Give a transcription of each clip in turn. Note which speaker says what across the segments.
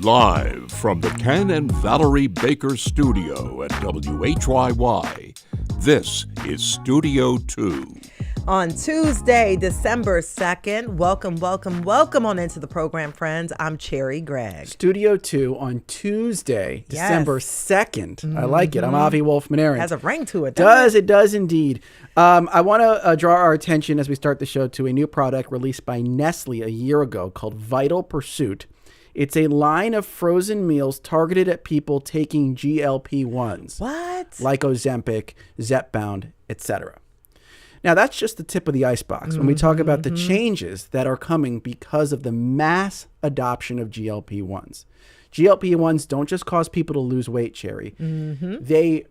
Speaker 1: Live from the Ken and Valerie Baker studio at WHYY, this is Studio 2.
Speaker 2: On Tuesday, December 2nd, welcome on into the program, friends. I'm Cherry Gregg.
Speaker 3: Studio 2 on Tuesday, December 2nd. I like it. I'm Avi Wolf-Manarin.
Speaker 2: Has a ring to it,
Speaker 3: It does indeed. I want to draw our attention as we start the show to a new product released by Nestle a year ago called Vital Pursuit. It's a line of frozen meals targeted at people taking GLP-1s.
Speaker 2: What?
Speaker 3: Like Ozempic, Zepbound, etc. Now, that's just the tip of the icebox when we talk about the changes that are coming because of the mass adoption of GLP-1s. GLP-1s don't just cause people to lose weight, Cherry. They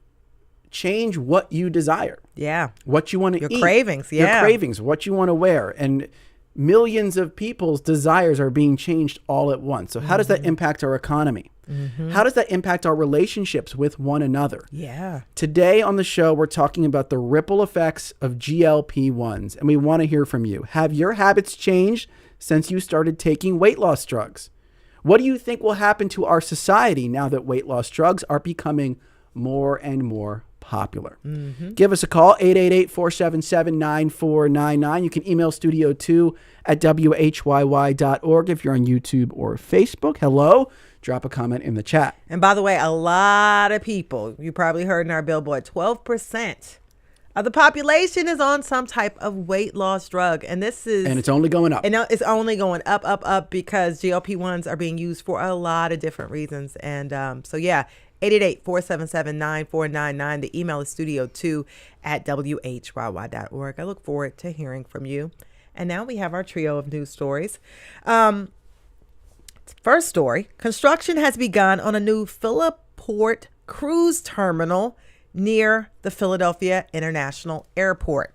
Speaker 3: change what you desire.
Speaker 2: Yeah.
Speaker 3: What you want to eat.
Speaker 2: Your cravings, yeah.
Speaker 3: Your cravings, what you want to wear. And millions of people's desires are being changed all at once. So how does that impact our economy? How does that impact our relationships with one another?
Speaker 2: Yeah.
Speaker 3: Today on the show, we're talking about the ripple effects of GLP-1s, and we want to hear from you. Have your habits changed since you started taking weight loss drugs? What do you think will happen to our society now that weight loss drugs are becoming more and more popular? Give us a call, 888-477-9499. You can email studio2 at WHYY.org if you're on YouTube or Facebook. Hello. Drop a comment in the chat.
Speaker 2: And by the way, a lot of people, you probably heard in our billboard, 12% of the population is on some type of weight loss drug. And
Speaker 3: it's only going up.
Speaker 2: And it's only going up because GLP-1s are being used for a lot of different reasons. And 888-477-9499. The email is studio2 at WHYY.org. I look forward to hearing from you. And now we have our trio of news stories. First story, construction has begun on a new Philiport cruise terminal near the Philadelphia International Airport.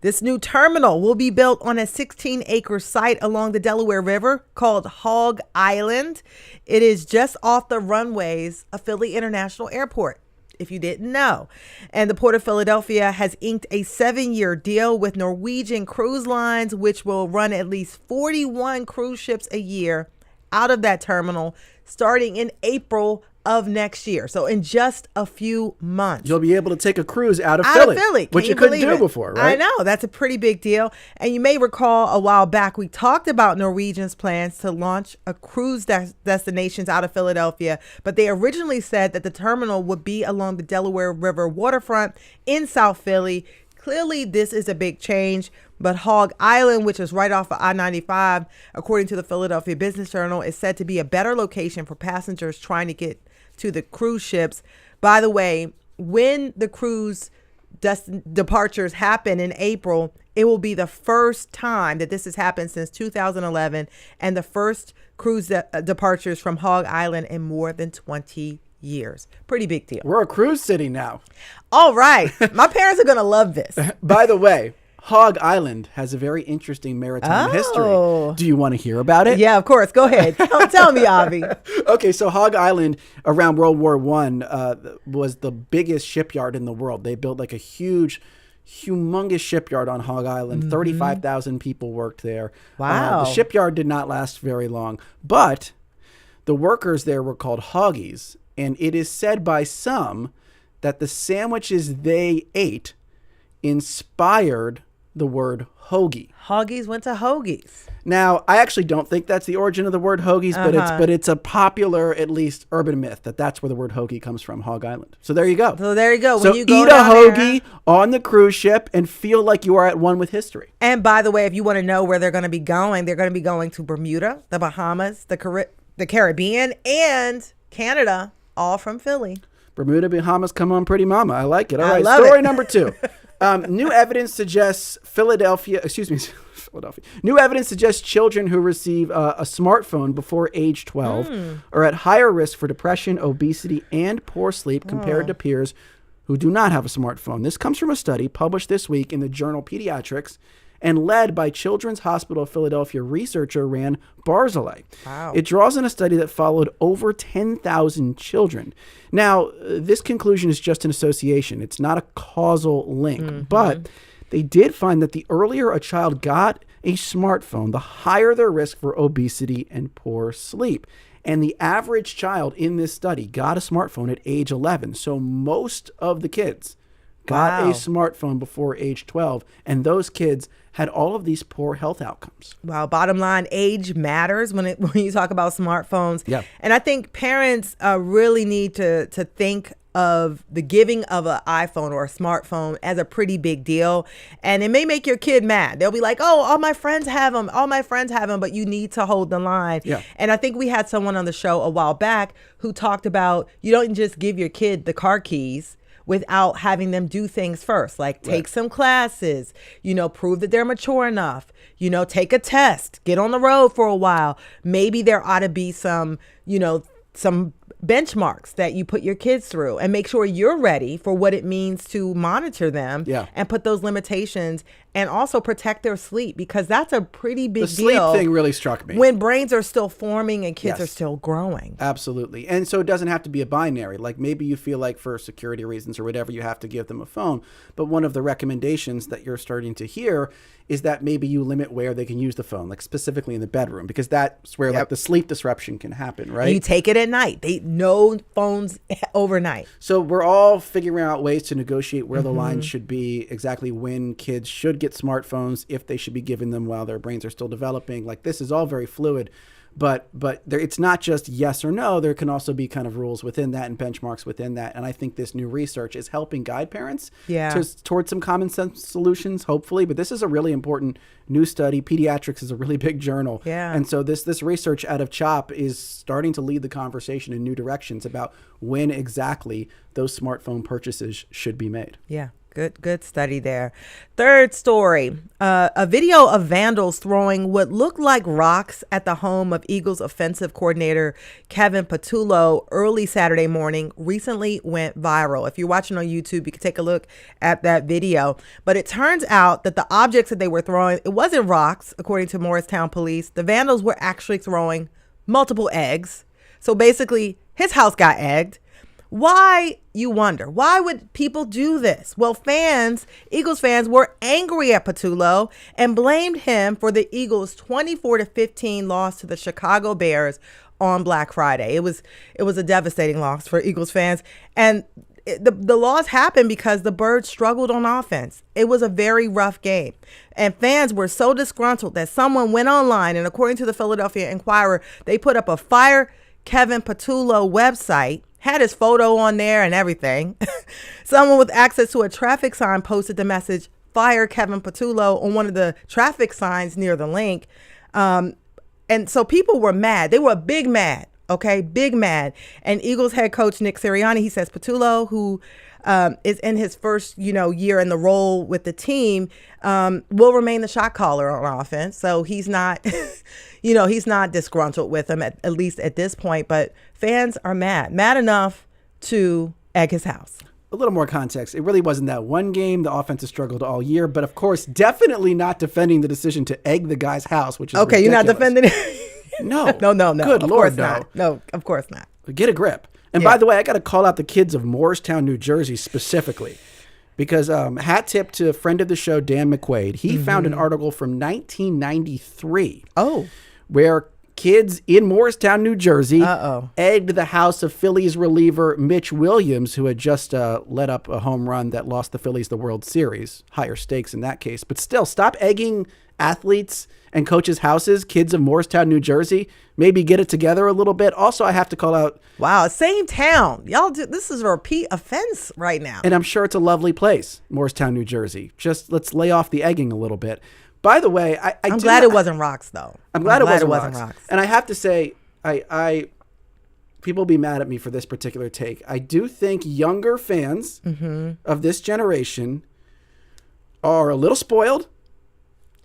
Speaker 2: This new terminal will be built on a 16-acre site along the Delaware River called Hog Island. It is just off the runways of Philly International Airport, if you didn't know. And the Port of Philadelphia has inked a 7-year deal with Norwegian Cruise Lines, which will run at least 41 cruise ships a year out of that terminal starting in April of next year. So in just a few months.
Speaker 3: You'll be able to take a cruise out of Philly. Which you couldn't do before, right?
Speaker 2: I know. That's a pretty big deal. And you may recall a while back, we talked about Norwegian's plans to launch a cruise destinations out of Philadelphia. But they originally said that the terminal would be along the Delaware River waterfront in South Philly. Clearly, this is a big change, but Hog Island, which is right off of I-95, according to the Philadelphia Business Journal, is said to be a better location for passengers trying to get to the cruise ships. By the way, when the cruise departures happen in April, it will be the first time that this has happened since 2011 and the first cruise departures from Hog Island in more than 20 years. Pretty big deal.
Speaker 3: We're a cruise city now.
Speaker 2: All right. My parents are going to love this.
Speaker 3: By the way, Hog Island has a very interesting maritime history. Do you want to hear about it?
Speaker 2: Yeah, of course. Go ahead. Tell me, Avi.
Speaker 3: Okay, so Hog Island around World War I was the biggest shipyard in the world. They built like a humongous shipyard on Hog Island. 35,000 people worked there.
Speaker 2: Wow.
Speaker 3: The shipyard did not last very long, but the workers there were called Hoggies. And it is said by some that the sandwiches they ate inspired the word hoagie.
Speaker 2: Hoggies went to hoagies.
Speaker 3: Now, I actually don't think that's the origin of the word hoagies, but it's a popular, at least urban myth, that's where the word hoagie comes from, Hog Island. So there you go.
Speaker 2: When you go
Speaker 3: eat a hoagie on the cruise ship and feel like you are at one with history.
Speaker 2: And by the way, if you want to know where they're going to be going, they're going to be going to Bermuda, the Bahamas, the Caribbean, and Canada. All from Philly.
Speaker 3: Bermuda, Bahamas, come on, pretty mama. I like it. All right,
Speaker 2: love
Speaker 3: story
Speaker 2: it.
Speaker 3: number 2. New evidence suggests New evidence suggests children who receive a smartphone before age 12 are at higher risk for depression, obesity, and poor sleep compared to peers who do not have a smartphone. This comes from a study published this week in the journal Pediatrics and led by Children's Hospital of Philadelphia researcher Ran Barzilay.
Speaker 2: Wow.
Speaker 3: It draws on a study that followed over 10,000 children. Now, this conclusion is just an association. It's not a causal link, but they did find that the earlier a child got a smartphone, the higher their risk for obesity and poor sleep. And the average child in this study got a smartphone at age 11. So most of the kids got a smartphone before age 12. And those kids had all of these poor health outcomes.
Speaker 2: Well, bottom line, age matters when you talk about smartphones.
Speaker 3: Yeah.
Speaker 2: And I think parents really need to think of the giving of an iPhone or a smartphone as a pretty big deal. And it may make your kid mad. They'll be like, oh, all my friends have them. All my friends have them. But you need to hold the line.
Speaker 3: Yeah.
Speaker 2: And I think we had someone on the show a while back who talked about you don't just give your kid the car keys without having them do things first, like take some classes, prove that they're mature enough, take a test, get on the road for a while. Maybe there ought to be some benchmarks that you put your kids through and make sure you're ready for what it means to monitor them and put those limitations and also protect their sleep, because that's a pretty big deal.
Speaker 3: The sleep thing really struck me.
Speaker 2: When brains are still forming and kids are still growing.
Speaker 3: Absolutely. And so it doesn't have to be a binary. Like maybe you feel like for security reasons or whatever, you have to give them a phone. But one of the recommendations that you're starting to hear is that maybe you limit where they can use the phone, like specifically in the bedroom, because that's where like the sleep disruption can happen, right?
Speaker 2: And you take it at night. No phones overnight.
Speaker 3: So we're all figuring out ways to negotiate where the lines should be, exactly when kids should get smartphones, if they should be given them while their brains are still developing. Like this is all very fluid, but it's not just yes or no. There can also be kind of rules within that and benchmarks within that. And I think this new research is helping guide parents towards some common sense solutions, hopefully. But this is a really important new study. Pediatrics is a really big journal.
Speaker 2: Yeah.
Speaker 3: And so this research out of CHOP is starting to lead the conversation in new directions about when exactly those smartphone purchases should be made.
Speaker 2: Yeah. Good study there. Third story, a video of vandals throwing what looked like rocks at the home of Eagles offensive coordinator Kevin Patullo early Saturday morning recently went viral. If you're watching on YouTube, you can take a look at that video. But it turns out that the objects that they were throwing, it wasn't rocks, according to Morristown police. The vandals were actually throwing multiple eggs. So basically, his house got egged. Why, you wonder, why would people do this? Well, Eagles fans were angry at Patullo and blamed him for the Eagles' 24-15 loss to the Chicago Bears on Black Friday. It was a devastating loss for Eagles fans. And the loss happened because the Birds struggled on offense. It was a very rough game. And fans were so disgruntled that someone went online, and according to the Philadelphia Inquirer, they put up a Fire Kevin Patullo website, had his photo on there and everything. Someone with access to a traffic sign posted the message, "Fire Kevin Patullo," on one of the traffic signs near the link. And so people were mad. They were big mad. Okay, big mad. And Eagles head coach Nick Sirianni, he says Patullo, who is in his first, year in the role with the team, will remain the shot caller on offense. So he's not, he's not disgruntled with him at least at this point. But fans are mad enough to egg his house.
Speaker 3: A little more context. It really wasn't that one game. The offense has struggled all year, but of course, definitely not defending the decision to egg the guy's house, which is
Speaker 2: okay.
Speaker 3: ridiculous.
Speaker 2: You're not defending it.
Speaker 3: No.
Speaker 2: No.
Speaker 3: Good
Speaker 2: of
Speaker 3: Lord,
Speaker 2: course not. No, of course not.
Speaker 3: Get a grip. And by the way, I got to call out the kids of Morristown, New Jersey specifically, because hat tip to a friend of the show, Dan McQuaid. He found an article from 1993 where kids in Morristown, New Jersey egged the house of Phillies reliever Mitch Williams, who had just let up a home run that lost the Phillies the World Series. Higher stakes in that case. But still, stop egging athletes and coaches' houses, kids of Morristown, New Jersey. Maybe get it together a little bit. Also, I have to call out...
Speaker 2: Wow, same town. Y'all this is a repeat offense right now.
Speaker 3: And I'm sure it's a lovely place, Morristown, New Jersey. Just let's lay off the egging a little bit. By the way, I'm
Speaker 2: glad it wasn't rocks, though.
Speaker 3: I'm glad it wasn't rocks. And I have to say, people will be mad at me for this particular take. I do think younger fans of this generation are a little spoiled.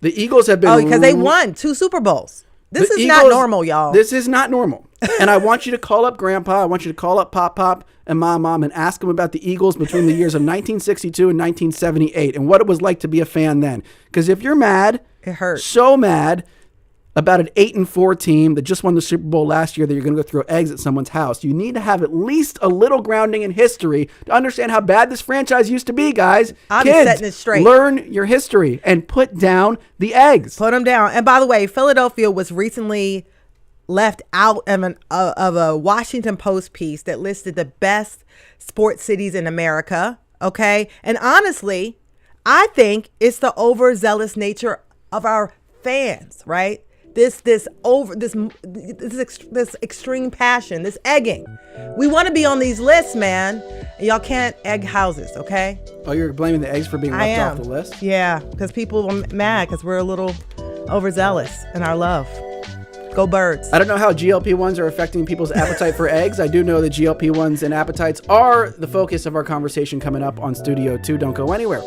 Speaker 3: The Eagles have been...
Speaker 2: because they won 2 Super Bowls. This is not normal, y'all.
Speaker 3: This is not normal. And I want you to call up Grandpa. I want you to call up Pop and Mom and ask them about the Eagles between the years of 1962 and 1978 and what it was like to be a fan then. Because if you're mad,
Speaker 2: it hurts.
Speaker 3: So mad, about an 8-4 team that just won the Super Bowl last year that you're going to go throw eggs at someone's house. You need to have at least a little grounding in history to understand how bad this franchise used to be, guys.
Speaker 2: I'll
Speaker 3: Kids,
Speaker 2: be setting it straight.
Speaker 3: Learn your history and put down the eggs.
Speaker 2: Put them down. And by the way, Philadelphia was recently left out of a Washington Post piece that listed the best sports cities in America. Okay. And honestly, I think it's the overzealous nature of our fans, right? This extreme passion, this egging. We want to be on these lists, man. And y'all can't egg houses, okay?
Speaker 3: Oh, you're blaming the eggs for being left off the list?
Speaker 2: Yeah, because people are mad because we're a little overzealous in our love. Go Birds.
Speaker 3: I don't know how GLP-1s are affecting people's appetite for eggs. I do know that GLP-1s and appetites are the focus of our conversation coming up on Studio 2. Don't go anywhere.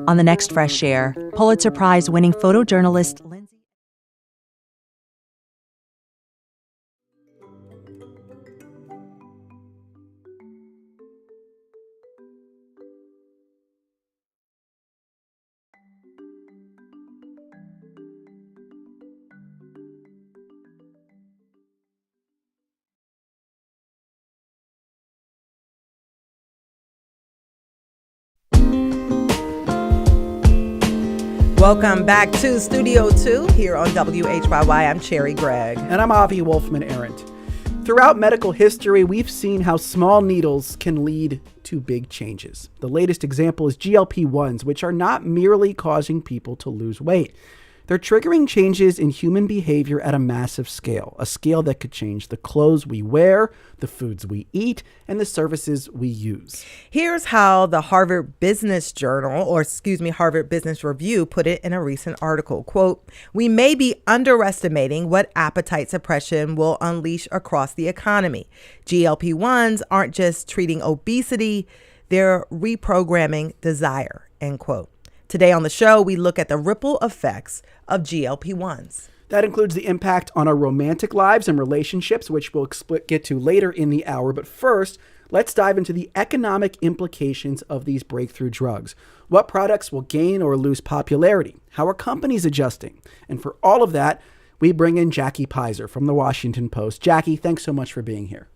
Speaker 4: On the next Fresh Air, Pulitzer Prize-winning photojournalist Lindsay.
Speaker 2: Welcome back to Studio 2 here on WHYY. I'm Cherry Gregg.
Speaker 3: And I'm Avi Wolfman-Arendt. Throughout medical history, we've seen how small needles can lead to big changes. The latest example is GLP-1s, which are not merely causing people to lose weight. They're triggering changes in human behavior at a massive scale, a scale that could change the clothes we wear, the foods we eat, and the services we use.
Speaker 2: Here's how the Harvard Business Review put it in a recent article. Quote, "We may be underestimating what appetite suppression will unleash across the economy. GLP-1s aren't just treating obesity, they're reprogramming desire," end quote. Today on the show, we look at the ripple effects of GLP-1s.
Speaker 3: That includes the impact on our romantic lives and relationships, which we'll get to later in the hour. But first, let's dive into the economic implications of these breakthrough drugs. What products will gain or lose popularity? How are companies adjusting? And for all of that, we bring in Jackie Pizer from the Washington Post. Jackie, thanks so much for being here.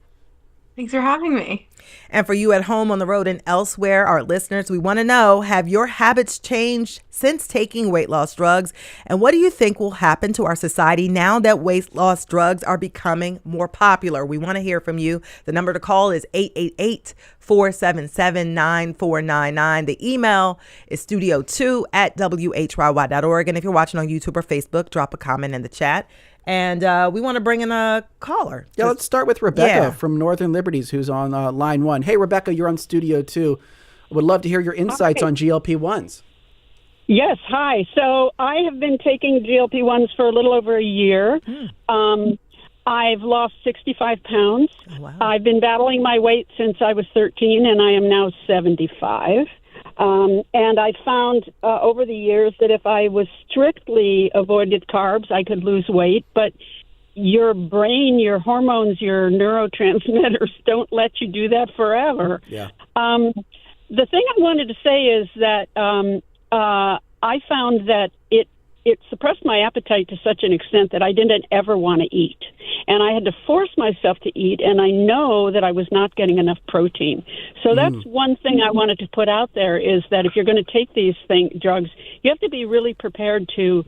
Speaker 5: Thanks for having me.
Speaker 2: And for you at home, on the road, and elsewhere, our listeners, we want to know, have your habits changed since taking weight loss drugs? And what do you think will happen to our society now that weight loss drugs are becoming more popular? We want to hear from you. The number to call is 888-477-9499. The email is studio2@whyy.org. And if you're watching on YouTube or Facebook, drop a comment in the chat. And we want to bring in a caller.
Speaker 3: Yeah, let's start with Rebecca from Northern Liberties, who's on line one. Hey, Rebecca, you're on Studio 2. Would love to hear your insights on GLP-1s.
Speaker 6: Yes, hi. So I have been taking GLP-1s for a little over a year. I've lost 65 pounds.
Speaker 2: Oh, wow.
Speaker 6: I've been battling my weight since I was 13, and I am now 75. And I found over the years that if I was strictly avoided carbs, I could lose weight. But your brain, your hormones, your neurotransmitters don't let you do that forever.
Speaker 3: Yeah.
Speaker 6: The thing I wanted to say is that I found that it suppressed my appetite to such an extent that I didn't ever want to eat. and I had to force myself to eat, and I know that I was not getting enough protein. So that's one thing I wanted to put out there, is that if you're going to take these drugs, you have to be really prepared to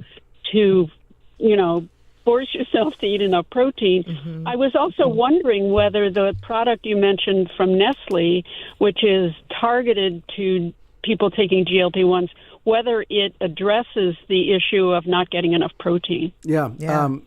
Speaker 6: force yourself to eat enough protein. I was also wondering whether the product you mentioned from Nestle, which is targeted to people taking GLP-1s, whether it addresses the issue of not getting enough protein.
Speaker 3: Yeah.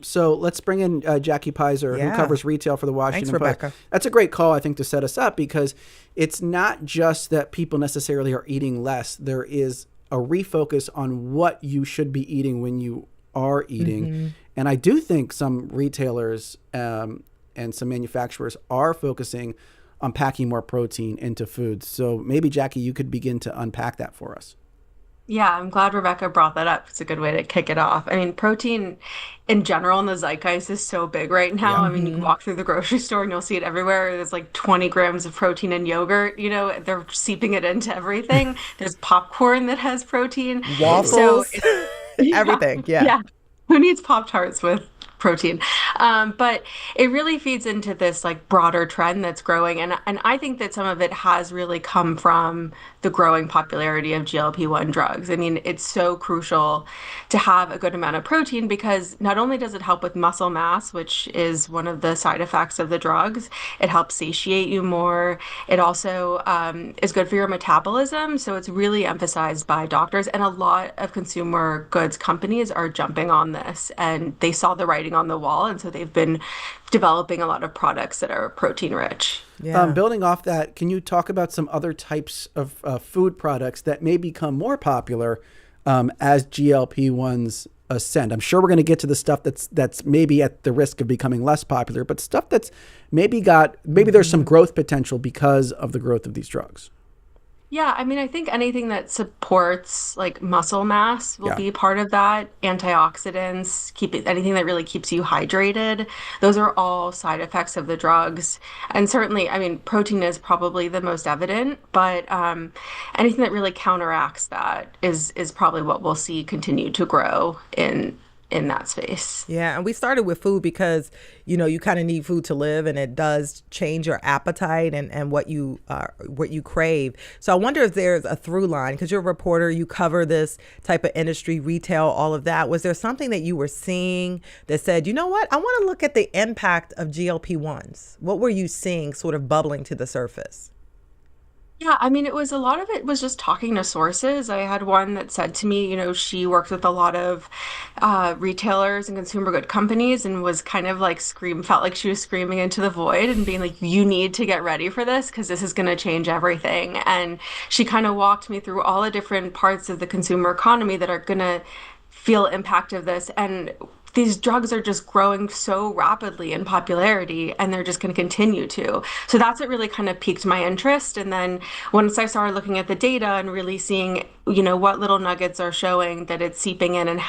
Speaker 3: So let's bring in Jackie Pizer, who covers retail for the Washington
Speaker 2: Thanks,
Speaker 3: Post.
Speaker 2: Rebecca.
Speaker 3: That's a great call, I think, to set us up, because it's not just that people necessarily are eating less. There is a refocus on what you should be eating when you are eating. And I do think some retailers and some manufacturers are focusing on packing more protein into foods. So maybe, Jackie, you could begin to unpack that for us.
Speaker 5: Yeah, I'm glad Rebecca brought that up. It's a good way to kick it off. I mean, protein in general in the zeitgeist is so big right now. I mean, you can walk through the grocery store and you'll see it everywhere. There's like 20 grams of protein in yogurt. They're seeping it into everything. There's popcorn that has protein.
Speaker 2: Waffles,
Speaker 5: So
Speaker 2: everything. Yeah.
Speaker 5: Who needs Pop-Tarts with protein? But it really feeds into this like broader trend that's growing. And I think that some of it has really come from the growing popularity of GLP-1 drugs. I mean, it's so crucial to have a good amount of protein, because not only does it help with muscle mass, which is one of the side effects of the drugs, it helps satiate you more. It also is good for your metabolism. So it's really emphasized by doctors, and a lot of consumer goods companies are jumping on this, and they saw the writing on the wall. And so they've been developing a lot of products that are protein rich.
Speaker 2: Yeah.
Speaker 3: Building off that, can you talk about some other types of food products that may become more popular as GLP-1s ascend? I'm sure we're going to get to the stuff that's maybe at the risk of becoming less popular, but stuff that's maybe there's some growth potential because of the growth of these drugs.
Speaker 5: Yeah, I mean, I think anything that supports like muscle mass will be part of that. Antioxidants, anything that really keeps you hydrated. Those are all side effects of the drugs. And certainly, I mean, protein is probably the most evident, but anything that really counteracts that is probably what we'll see continue to grow in that space.
Speaker 2: Yeah, and we started with food because, you kind of need food to live, and it does change your appetite and what you crave. So I wonder if there's a through line, because you're a reporter, you cover this type of industry, retail, all of that. Was there something that you were seeing that said, you know what, I want to look at the impact of GLP-1s? What were you seeing sort of bubbling to the surface?
Speaker 5: Yeah, I mean, a lot of it was just talking to sources. I had one that said to me, she worked with a lot of retailers and consumer good companies, and was kind of like felt like she was screaming into the void and being like, you need to get ready for this, because this is going to change everything. And she kind of walked me through all the different parts of the consumer economy that are going to feel impact of this. And these drugs are just growing so rapidly in popularity, and they're just going to continue to. So that's what really kind of piqued my interest. And then once I started looking at the data and really seeing, what little nuggets are showing that it's seeping in, and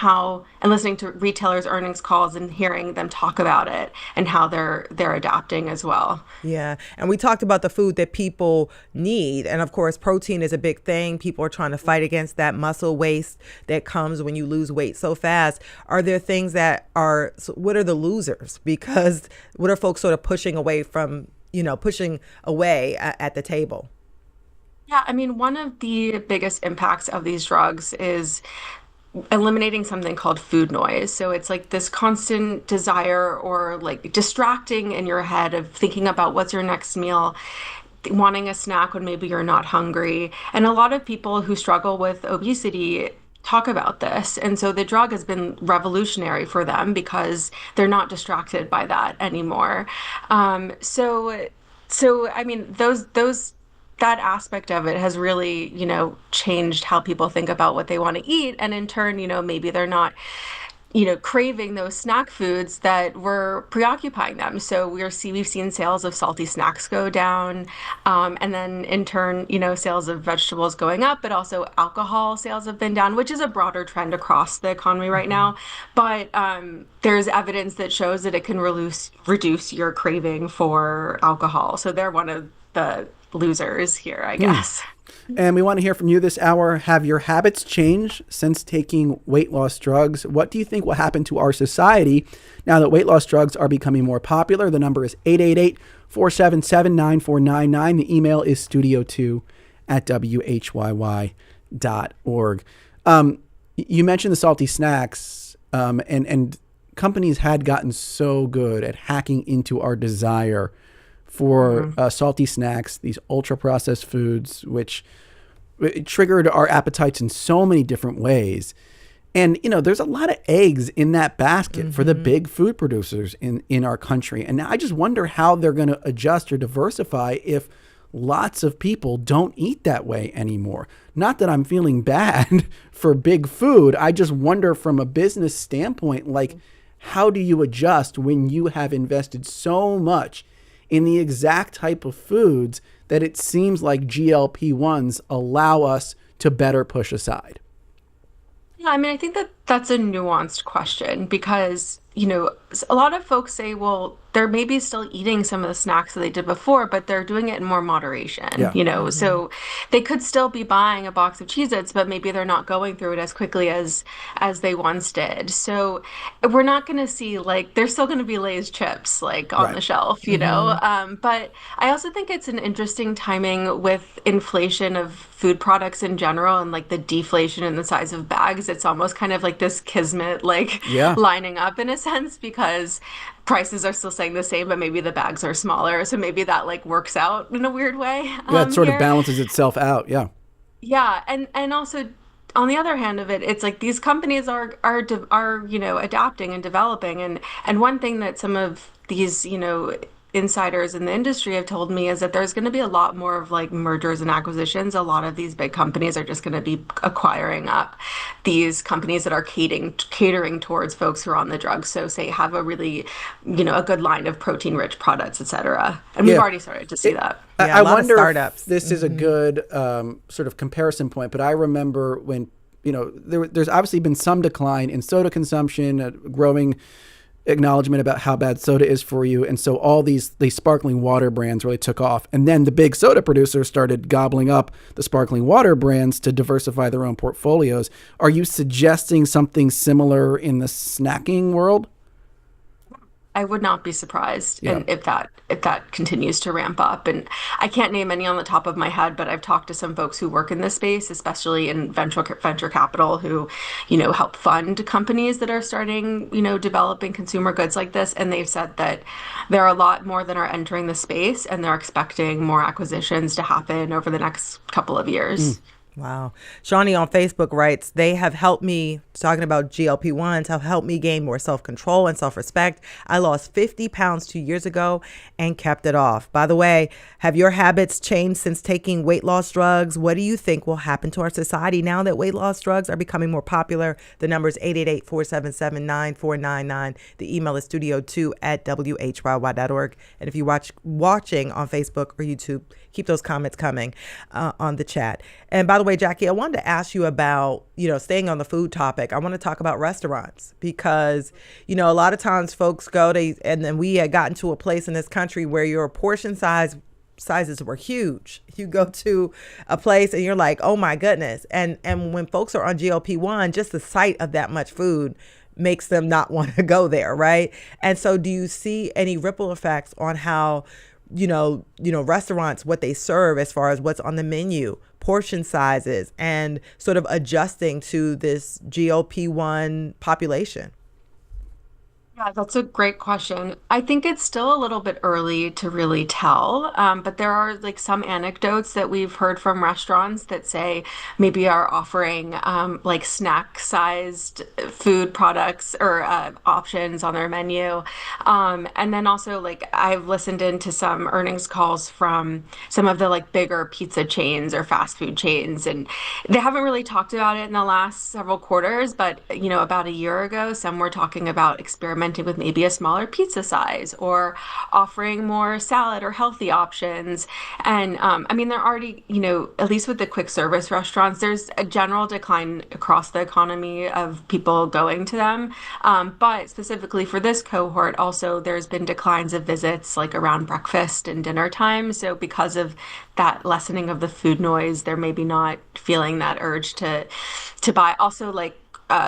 Speaker 5: listening to retailers' earnings calls and hearing them talk about it and how they're adapting as well.
Speaker 2: Yeah. And we talked about the food that people need. And of course, protein is a big thing. People are trying to fight against that muscle waste that comes when you lose weight so fast. Are there things what are the losers? Because what are folks sort of pushing away at the table?
Speaker 5: Yeah, I mean, one of the biggest impacts of these drugs is eliminating something called food noise. So it's like this constant desire or like distracting in your head of thinking about what's your next meal, wanting a snack when maybe you're not hungry. And a lot of people who struggle with obesity talk about this. And so the drug has been revolutionary for them because they're not distracted by that anymore. So I mean, that aspect of it has really, changed how people think about what they want to eat. And in turn, maybe they're not, craving those snack foods that were preoccupying them. So we've seen sales of salty snacks go down. And then in turn, sales of vegetables going up, but also alcohol sales have been down, which is a broader trend across the economy right now. But there's evidence that shows that it can reduce your craving for alcohol. So they're one of the losers here, I guess.
Speaker 3: And we want to hear from you this hour. Have your habits changed since taking weight loss drugs? What do you think will happen to our society now that weight loss drugs are becoming more popular? The number is 888-477-9499. The email is studio2@whyy.org. You mentioned the salty snacks, and companies had gotten so good at hacking into our desire for salty snacks, these ultra-processed foods, which triggered our appetites in so many different ways. And, there's a lot of eggs in that basket for the big food producers in our country. And I just wonder how they're going to adjust or diversify if lots of people don't eat that way anymore. Not that I'm feeling bad for big food. I just wonder from a business standpoint, like, how do you adjust when you have invested so much in the exact type of foods that it seems like GLP-1s allow us to better push aside?
Speaker 5: Yeah, I mean, I think that that's a nuanced question because, a lot of folks say, well, they're maybe still eating some of the snacks that they did before, but they're doing it in more moderation, so they could still be buying a box of Cheez-Its, but maybe they're not going through it as quickly as they once did. So we're not going to see, there's still going to be Lay's chips, on the shelf, but I also think it's an interesting timing with inflation of food products in general and the deflation in the size of bags. It's almost kind of like this kismet, lining up in a sense, because prices are still staying the same, but maybe the bags are smaller. So maybe that works out in a weird way.
Speaker 3: Yeah, it sort of balances itself out. Yeah.
Speaker 5: Yeah. And also on the other hand of it, it's these companies are adapting and developing. And one thing that some of these, insiders in the industry have told me is that there's going to be a lot more of mergers and acquisitions. A lot of these big companies are just going to be acquiring up these companies that are catering towards folks who are on the drugs. So say have a really, a good line of protein rich products, et cetera. And we've already started to see that.
Speaker 2: Yeah,
Speaker 3: I
Speaker 2: a lot of
Speaker 3: wonder
Speaker 2: startups.
Speaker 3: if this is a good sort of comparison point, but I remember when, there's obviously been some decline in soda consumption, growing acknowledgement about how bad soda is for you. And so all these sparkling water brands really took off. And then the big soda producers started gobbling up the sparkling water brands to diversify their own portfolios. Are you suggesting something similar in the snacking world?
Speaker 5: I would not be surprised if that continues to ramp up. And I can't name any on the top of my head, but I've talked to some folks who work in this space, especially in venture capital, who, help fund companies that are starting, developing consumer goods like this. And they've said that there are a lot more that are entering the space, and they're expecting more acquisitions to happen over the next couple of years.
Speaker 2: Wow. Shawnee on Facebook writes, they have helped me, talking about GLP-1s, have helped me gain more self-control and self-respect. I lost 50 pounds 2 years ago and kept it off. By the way, have your habits changed since taking weight loss drugs? What do you think will happen to our society now that weight loss drugs are becoming more popular? The number is 888-477-9499. The email is studio2@whyy.org. And if you're watching on Facebook or YouTube, keep those comments coming on the chat. And by the way, Jackie, I wanted to ask you about, staying on the food topic. I want to talk about restaurants because, a lot of times folks go, and then we had gotten to a place in this country where your portion sizes were huge. You go to a place and you're like, oh my goodness. And when folks are on GLP-1, just the sight of that much food makes them not want to go there, right? And so do you see any ripple effects on how restaurants, what they serve as far as what's on the menu, portion sizes, and sort of adjusting to this GLP-1 population?
Speaker 5: Yeah, that's a great question. I think it's still a little bit early to really tell, but there are some anecdotes that we've heard from restaurants that say maybe are offering snack-sized food products or options on their menu. And then also I've listened into some earnings calls from some of the bigger pizza chains or fast food chains, and they haven't really talked about it in the last several quarters, but about a year ago, some were talking about experimenting experimenting with maybe a smaller pizza size or offering more salad or healthy options. And I mean, they're already, at least with the quick service restaurants, there's a general decline across the economy of people going to them. But specifically for this cohort, also, there's been declines of visits like around breakfast and dinner time. So because of that lessening of the food noise, they're maybe not feeling that urge to buy. Also, like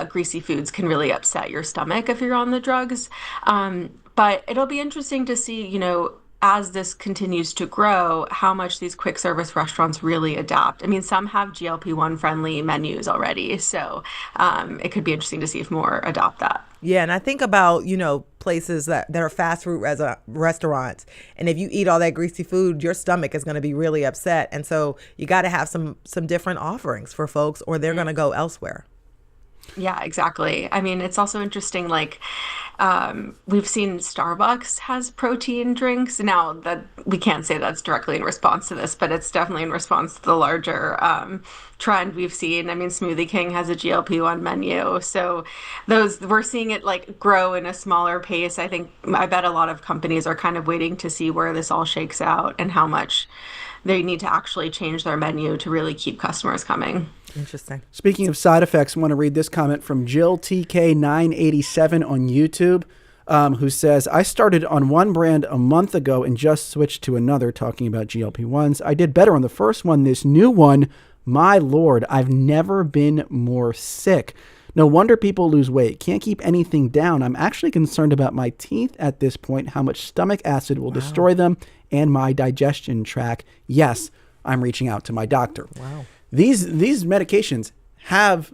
Speaker 5: greasy foods can really upset your stomach if you're on the drugs. But it'll be interesting to see, as this continues to grow, how much these quick service restaurants really adapt. I mean, some have GLP-1 friendly menus already, so it could be interesting to see if more adopt that.
Speaker 2: Yeah, and I think about, places that are fast food restaurants. And if you eat all that greasy food, your stomach is going to be really upset. And so you got to have some different offerings for folks, or they're going to go elsewhere.
Speaker 5: Yeah, exactly. I mean, it's also interesting, like, we've seen Starbucks has protein drinks. Now, that we can't say that's directly in response to this, but it's definitely in response to the larger trend we've seen. I mean, Smoothie King has a GLP-1 menu. So we're seeing it like grow in a smaller pace. I bet a lot of companies are kind of waiting to see where this all shakes out and how much they need to actually change their menu to really keep customers coming.
Speaker 2: Interesting.
Speaker 3: Speaking of side effects, I want to read this comment from Jill TK987 on YouTube, who says, I started on one brand a month ago and just switched to another, talking about GLP-1s. I did better on the first one. This new one, my Lord, I've never been more sick. No wonder people lose weight. Can't keep anything down. I'm actually concerned about my teeth at this point, how much stomach acid will destroy them, and my digestion tract. Yes, I'm reaching out to my doctor.
Speaker 2: Wow.
Speaker 3: These medications have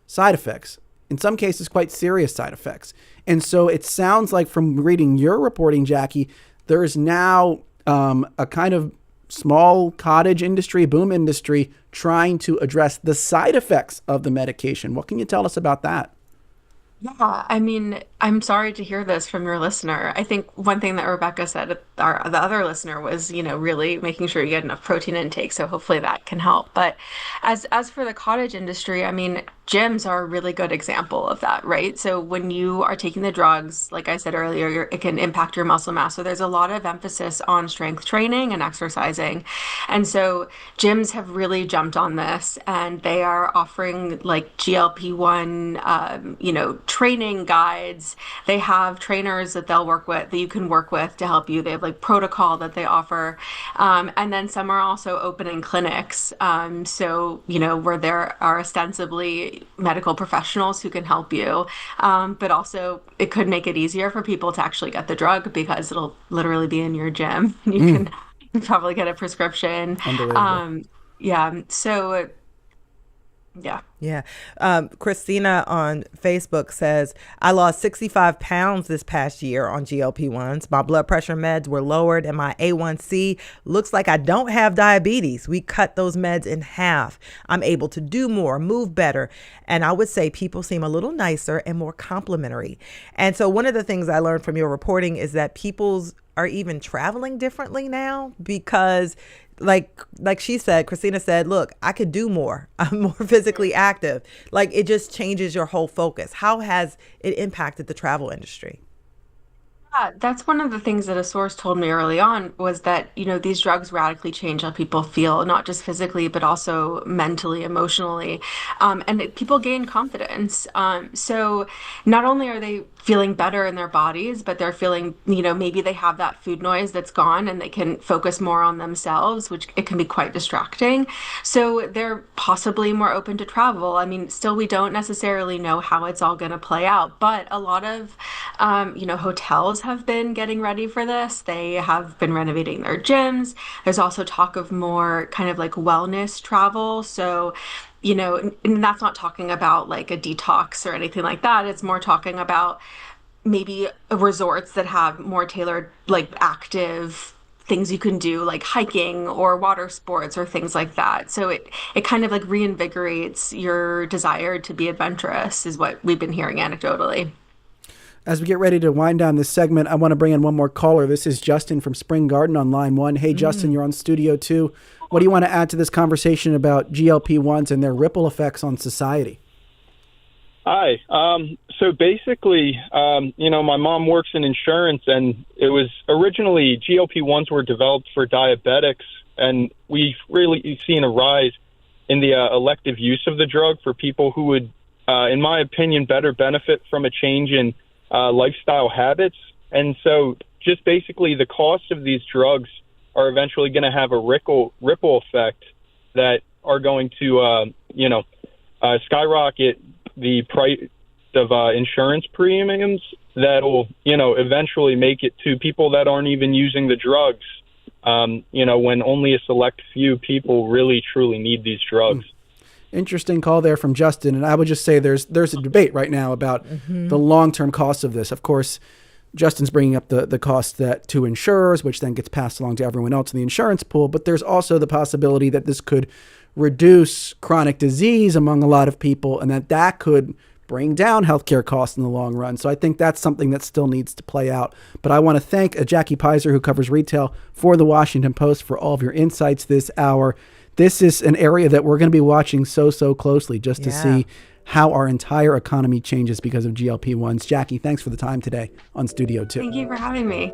Speaker 3: side effects, in some cases quite serious side effects. And so it sounds like, from reading your reporting, Jackie, there is now a kind of small cottage industry, boom industry, trying to address the side effects of the medication. What can you tell us about that?
Speaker 5: Yeah, I mean, I'm sorry to hear this from your listener. I think one thing that Rebecca said, the other listener, was, really making sure you get enough protein intake. So hopefully that can help. But as for the cottage industry, I mean, gyms are a really good example of that, right? So when you are taking the drugs, like I said earlier, it can impact your muscle mass. So there's a lot of emphasis on strength training and exercising. And so gyms have really jumped on this, and they are offering like GLP-1, training guides. They have trainers that you can work with to help you. They have like protocol that they offer. And then some are also opening clinics. Where there are ostensibly medical professionals who can help you. But also it could make it easier for people to actually get the drug, because it'll literally be in your gym. You can probably get a prescription.
Speaker 3: Unbelievable.
Speaker 5: Yeah. So yeah.
Speaker 2: Yeah. Christina on Facebook says, I lost 65 pounds this past year on GLP-1s. My blood pressure meds were lowered and my A1C looks like I don't have diabetes. We cut those meds in half. I'm able to do more, move better. And I would say people seem a little nicer and more complimentary. And so one of the things I learned from your reporting is that people's are even traveling differently now, because like she said, Christina said, look, I could do more. I'm more physically active. Like, it just changes your whole focus. How has it impacted the travel industry?
Speaker 5: Yeah, that's one of the things that a source told me early on, was that, these drugs radically change how people feel, not just physically, but also mentally, emotionally. People gain confidence. So not only are they feeling better in their bodies, but they're feeling, maybe they have that food noise that's gone and they can focus more on themselves, which it can be quite distracting. So they're possibly more open to travel. I mean, still, we don't necessarily know how it's all going to play out, but a lot of, hotels have been getting ready for this. They have been renovating their gyms. There's also talk of more kind of like wellness travel. So, and that's not talking about like a detox or anything like that. It's more talking about maybe resorts that have more tailored, like active things you can do, like hiking or water sports or things like that. So it kind of like reinvigorates your desire to be adventurous, is what we've been hearing anecdotally.
Speaker 3: As we get ready to wind down this segment, I want to bring in one more caller. This is Justin from Spring Garden on line 1. Hey, Justin, you're on Studio 2. What do you want to add to this conversation about GLP-1s and their ripple effects on society?
Speaker 7: Hi. So basically, my mom works in insurance, and it was originally GLP-1s were developed for diabetics, and we've really seen a rise in the elective use of the drug for people who would, in my opinion, better benefit from a change in lifestyle habits. And so just basically the cost of these drugs are eventually going to have a ripple effect that are going to, skyrocket the price of insurance premiums that'll, eventually make it to people that aren't even using the drugs, when only a select few people really, truly need these drugs.
Speaker 3: Interesting call there from Justin. And I would just say there's a debate right now about the long-term costs of this. Of course, Justin's bringing up the cost that to insurers, which then gets passed along to everyone else in the insurance pool. But there's also the possibility that this could reduce chronic disease among a lot of people, and that could bring down healthcare costs in the long run. So I think that's something that still needs to play out. But I want to thank Jackie Pizer, who covers retail for the Washington Post, for all of your insights this hour. This is an area that we're going to be watching so closely just to see how our entire economy changes because of GLP-1s. Jackie, thanks for the time today on Studio 2.
Speaker 5: Thank you for having me.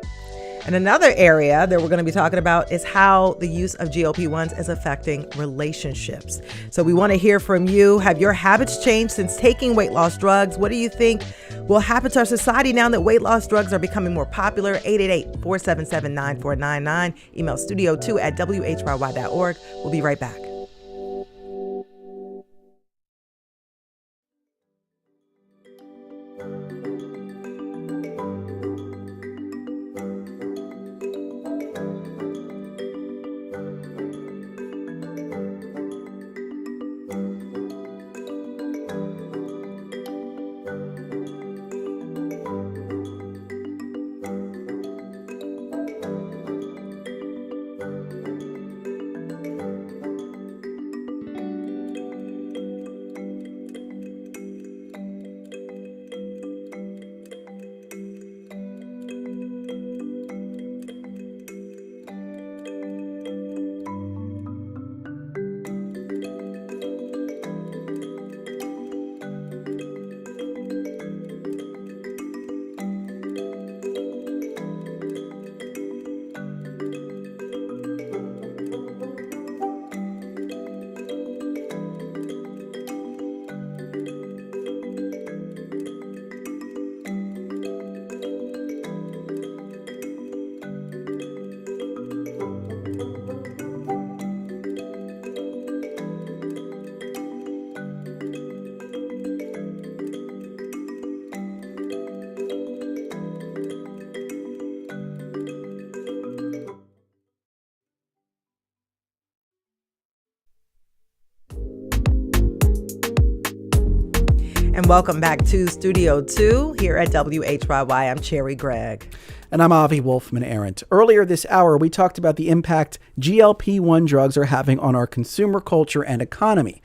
Speaker 2: And another area that we're going to be talking about is how the use of GLP-1s is affecting relationships. So we want to hear from you. Have your habits changed since taking weight loss drugs? What do you think will happen to our society now that weight loss drugs are becoming more popular? 888-477-9499. Email studio2@whyy.org. We'll be right back. And welcome back to Studio 2 here at WHYY. I'm Cherry Gregg.
Speaker 3: And I'm Avi Wolfman-Arendt. Earlier this hour, we talked about the impact GLP-1 drugs are having on our consumer culture and economy.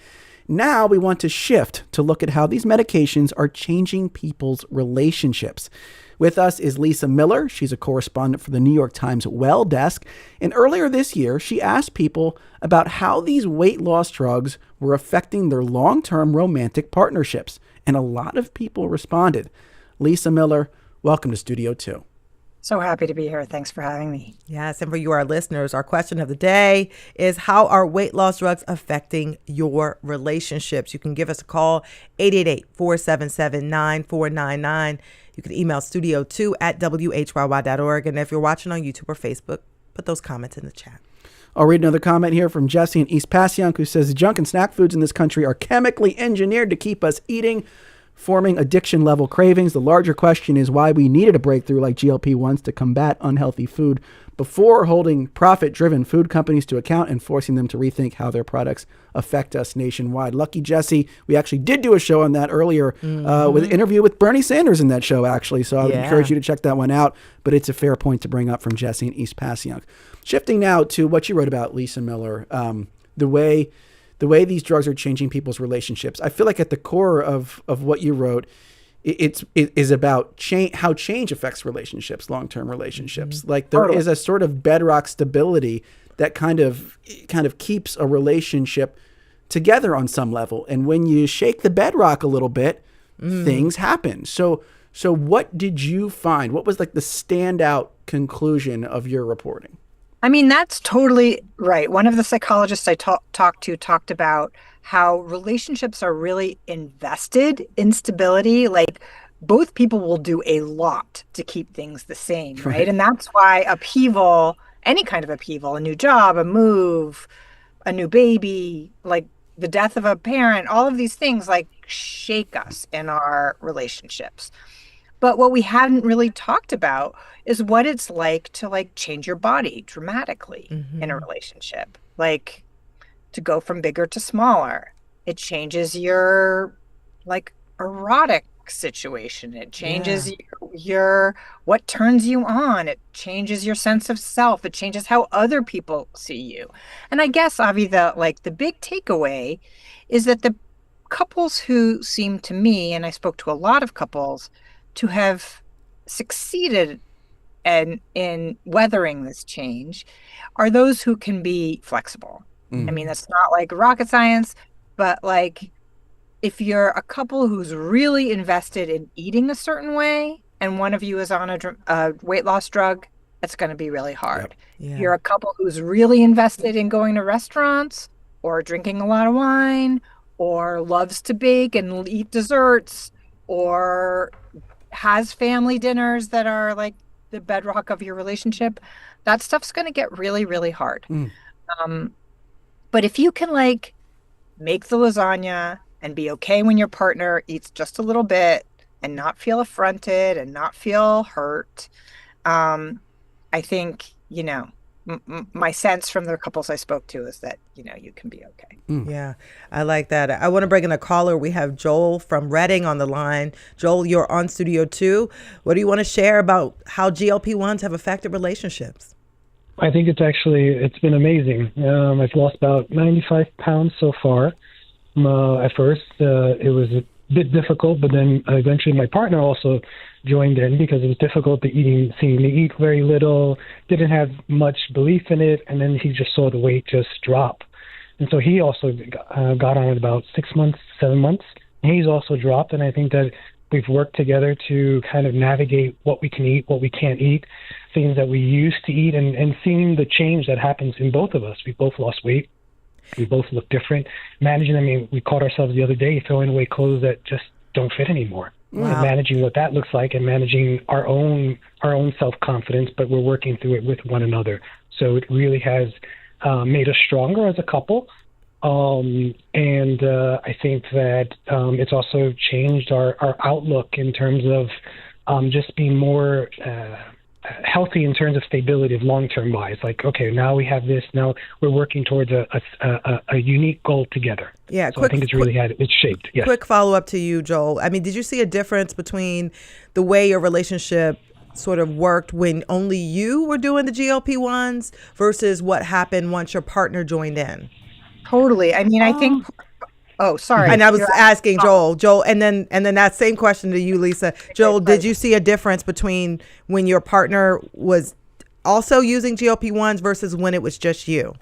Speaker 3: Now we want to shift to look at how these medications are changing people's relationships. With us is Lisa Miller. She's a correspondent for the New York Times Well Desk. And earlier this year, she asked people about how these weight loss drugs were affecting their long-term romantic partnerships. And a lot of people responded. Lisa Miller, welcome to Studio 2.
Speaker 8: So happy to be here. Thanks for having me.
Speaker 2: Yes, and for you, our listeners, our question of the day is, how are weight loss drugs affecting your relationships? You can give us a call, 888-477-9499. You can email studio2@whyy.org. And if you're watching on YouTube or Facebook, put those comments in the chat.
Speaker 3: I'll read another comment here from Jesse in East Passyunk, who says, the junk and snack foods in this country are chemically engineered to keep us eating, forming addiction-level cravings. The larger question is why we needed a breakthrough like GLP-1s to combat unhealthy food before holding profit-driven food companies to account and forcing them to rethink how their products affect us nationwide. Lucky Jesse, we actually did do a show on that earlier with an interview with Bernie Sanders in that show, actually. So I would encourage you to check that one out. But it's a fair point to bring up from Jesse in East Passyunk. Shifting now to what you wrote about, Lisa Miller, the way these drugs are changing people's relationships. I feel like at the core of what you wrote, it is about how change affects relationships, long-term relationships. Mm-hmm. Like there is a sort of bedrock stability that kind of keeps a relationship together on some level. And when you shake the bedrock a little bit, things happen. So what did you find? What was like the standout conclusion of your reporting?
Speaker 8: I mean, that's totally right. One of the psychologists I talked to talked about how relationships are really invested in stability. Like both people will do a lot to keep things the same, right? And that's why upheaval, any kind of upheaval, a new job, a move, a new baby, like the death of a parent, all of these things like shake us in our relationships. But what we haven't really talked about is what it's like to like change your body dramatically in a relationship. Like to go from bigger to smaller. It changes your like erotic situation. It changes your what turns you on. It changes your sense of self. It changes how other people see you. And I guess, Avi, the big takeaway is that the couples who seem to me, and I spoke to a lot of couples, to have succeeded in weathering this change are those who can be flexible. I mean, that's not like rocket science, but like if you're a couple who's really invested in eating a certain way and one of you is on a weight loss drug, it's going to be really hard.
Speaker 2: Yeah.
Speaker 8: If you're a couple who's really invested in going to restaurants or drinking a lot of wine or loves to bake and eat desserts or has family dinners that are like the bedrock of your relationship, that stuff's going to get really, really hard. But if you can like make the lasagna and be okay when your partner eats just a little bit and not feel affronted and not feel hurt, I think, my sense from the couples I spoke to is that, you can be okay.
Speaker 2: Yeah, I like that. I want to bring in a caller. We have Joel from Reading on the line. Joel, you're on Studio 2. What do you want to share about how GLP-1s have affected relationships?
Speaker 9: I think it's been amazing. I've lost about 95 pounds so far. At first, it was a bit difficult, but then eventually my partner also joined in because it was difficult seeing me eat very little, didn't have much belief in it, and then he just saw the weight just drop. And so he also got on it about 6 months, 7 months. And he's also dropped, and I think that we've worked together to kind of navigate what we can eat, what we can't eat, things that we used to eat, and seeing the change that happens in both of us. We both lost weight. We both look different. We caught ourselves the other day throwing away clothes that just don't fit anymore.
Speaker 2: Wow.
Speaker 9: And managing what that looks like and managing our own self-confidence, but we're working through it with one another. So it really has made us stronger as a couple. I think that it's also changed our outlook in terms of just being more healthy in terms of stability of long-term wise. Like, okay, now we have this. Now we're working towards a unique goal together.
Speaker 2: Yeah,
Speaker 9: so I think it's shaped. Yes.
Speaker 2: Quick follow-up to you, Joel. I mean, did you see a difference between the way your relationship sort of worked when only you were doing the GLP-1s versus what happened once your partner joined in?
Speaker 8: Totally. I mean, I think. Oh, sorry.
Speaker 2: And I was asking Joel, and then that same question to you, Lisa. Joel, did you see a difference between when your partner was also using GLP-1s versus when it was just you?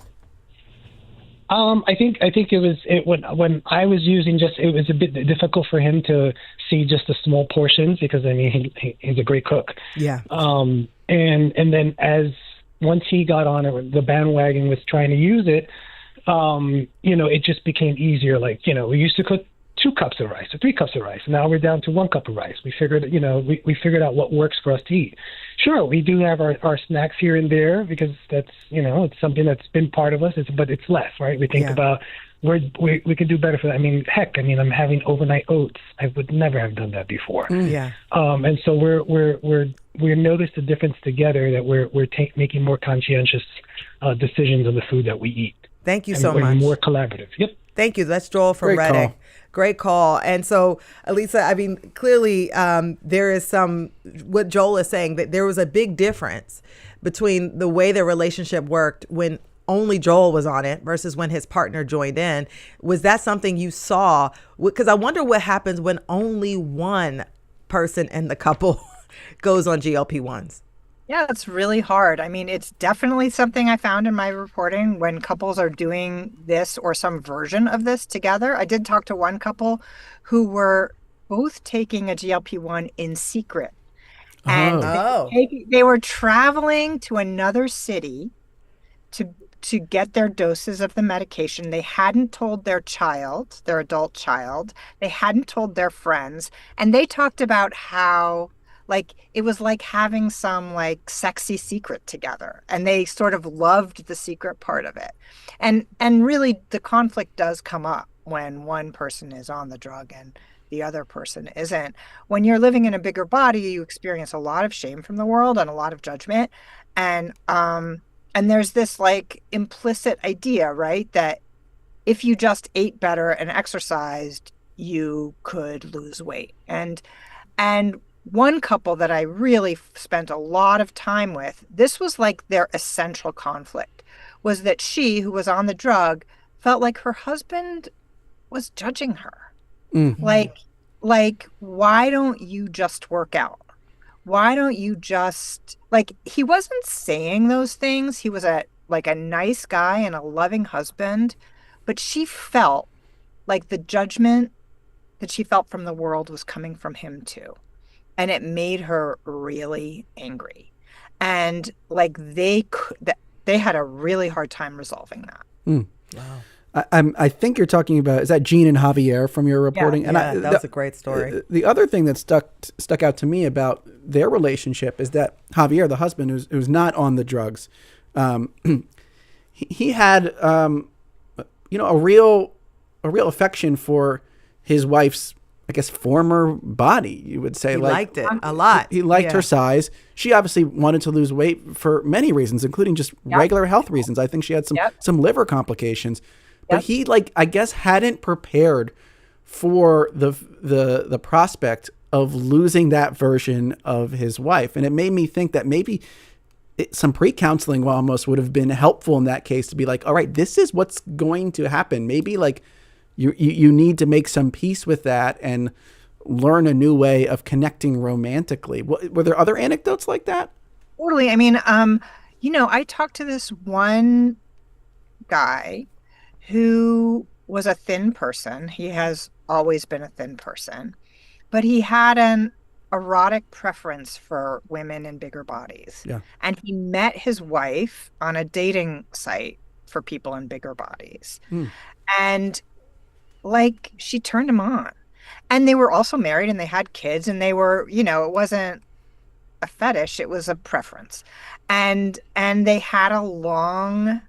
Speaker 9: I think it was when I was using it was a bit difficult for him to see just the small portions because he's a great cook.
Speaker 2: Yeah.
Speaker 9: And then once he got on it, the bandwagon was trying to use it. It just became easier. Like, we used to cook 2 cups of rice or 3 cups of rice. And now we're down to 1 cup of rice. We figured, we figured out what works for us to eat. Sure, we do have our snacks here and there because that's, it's something that's been part of us, but it's less, right? We think about we could do better for that. I'm having overnight oats. I would never have done that before.
Speaker 2: Yeah.
Speaker 9: And so we noticed the difference together that we're making more conscientious decisions on the food that we eat.
Speaker 2: Thank you so much.
Speaker 9: More collaborative. Yep.
Speaker 2: Thank you. That's Joel from Reading. Great call. And so, Elisa, clearly there is what Joel is saying, that there was a big difference between the way the relationship worked when only Joel was on it versus when his partner joined in. Was that something you saw? Because I wonder what happens when only one person in the couple goes on GLP-1s.
Speaker 8: Yeah, it's really hard. It's definitely something I found in my reporting when couples are doing this or some version of this together. I did talk to one couple who were both taking a GLP-1 in secret.
Speaker 3: Oh.
Speaker 8: And
Speaker 2: Oh.
Speaker 8: they were traveling to another city to get their doses of the medication. They hadn't told their child, their adult child. They hadn't told their friends. And they talked about how like it was like having some like sexy secret together. And they sort of loved the secret part of it. And really the conflict does come up when one person is on the drug and the other person isn't. When you're living in a bigger body, you experience a lot of shame from the world and a lot of judgment. And there's this like implicit idea, right, that if you just ate better and exercised, you could lose weight. And one couple that I really spent a lot of time with, this was like their essential conflict, was that she, who was on the drug, felt like her husband was judging her. Mm-hmm. Like, why don't you just work out? Why don't you just, like, he wasn't saying those things. He was a nice guy and a loving husband, but she felt like the judgment that she felt from the world was coming from him too. And it made her really angry. And like they had a really hard time resolving that.
Speaker 3: Wow. I think you're talking about, is that Jean and Javier from your reporting?
Speaker 2: Yeah, that was a great story.
Speaker 3: The other thing that stuck out to me about their relationship is that Javier, the husband, who's not on the drugs, he had a real affection for his wife's, I guess, former body, you would say.
Speaker 2: He liked it a lot.
Speaker 3: He liked her size. She obviously wanted to lose weight for many reasons, including just regular health reasons. I think she had some liver complications. But he, I guess, hadn't prepared for the prospect of losing that version of his wife. And it made me think that maybe some pre-counseling almost would have been helpful in that case, to be like, all right, this is what's going to happen. Maybe you need to make some peace with that and learn a new way of connecting romantically. Were there other anecdotes like that?
Speaker 8: Totally. I mean, I talked to this one guy who was a thin person. He has always been a thin person, but he had an erotic preference for women in bigger bodies. Yeah. And he met his wife on a dating site for people in bigger bodies. And she turned him on. And they were also married and they had kids, and they were, it wasn't a fetish, it was a preference. And they had a long,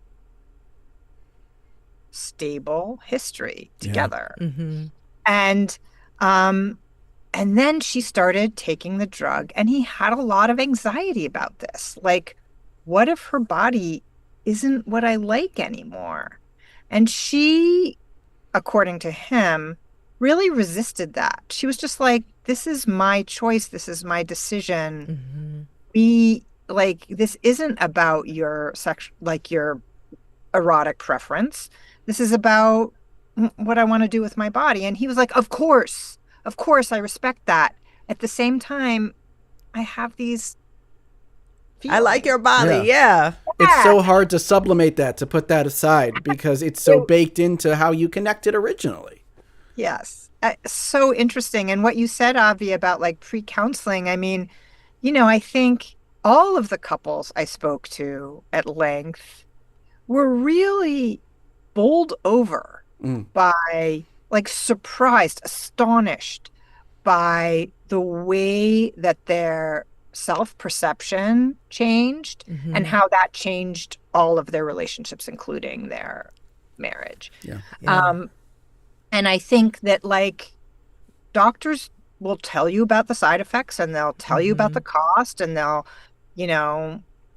Speaker 8: stable history together. Yeah. Mm-hmm. And then she started taking the drug, and he had a lot of anxiety about this. Like, what if her body isn't what I like anymore? And she, according to him, really resisted that. She was just like, this is my choice. This is my decision. Mm-hmm. This isn't about your your erotic preference. This is about what I want to do with my body. And he was like, of course, I respect that. At the same time, I have these feelings.
Speaker 2: I like your body. Yeah.
Speaker 3: It's so hard to sublimate that, to put that aside, because it's so baked into how you connected originally.
Speaker 8: Yes. So interesting. And what you said, Avi, about pre-counseling, I mean, I think all of the couples I spoke to at length were really bowled over by, surprised, astonished by the way that their self-perception changed, mm-hmm. and how that changed all of their relationships, including their marriage. Yeah. And I think that doctors will tell you about the side effects, and they'll tell you about the cost, and they'll,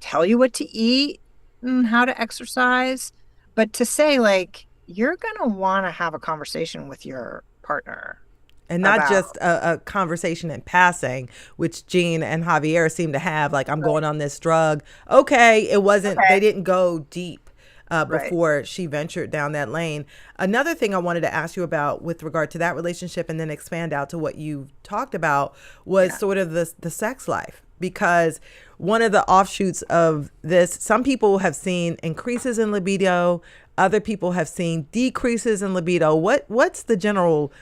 Speaker 8: tell you what to eat and how to exercise. But to say you're going to want to have a conversation with your partner.
Speaker 2: And not just a conversation in passing, which Jean and Javier seem to have, I'm going on this drug. Okay, it wasn't, they didn't go deep before she ventured down that lane. Another thing I wanted to ask you about with regard to that relationship, and then expand out to what you talked about, was sort of the sex life. Because one of the offshoots of this, some people have seen increases in libido, other people have seen decreases in libido. What's the general,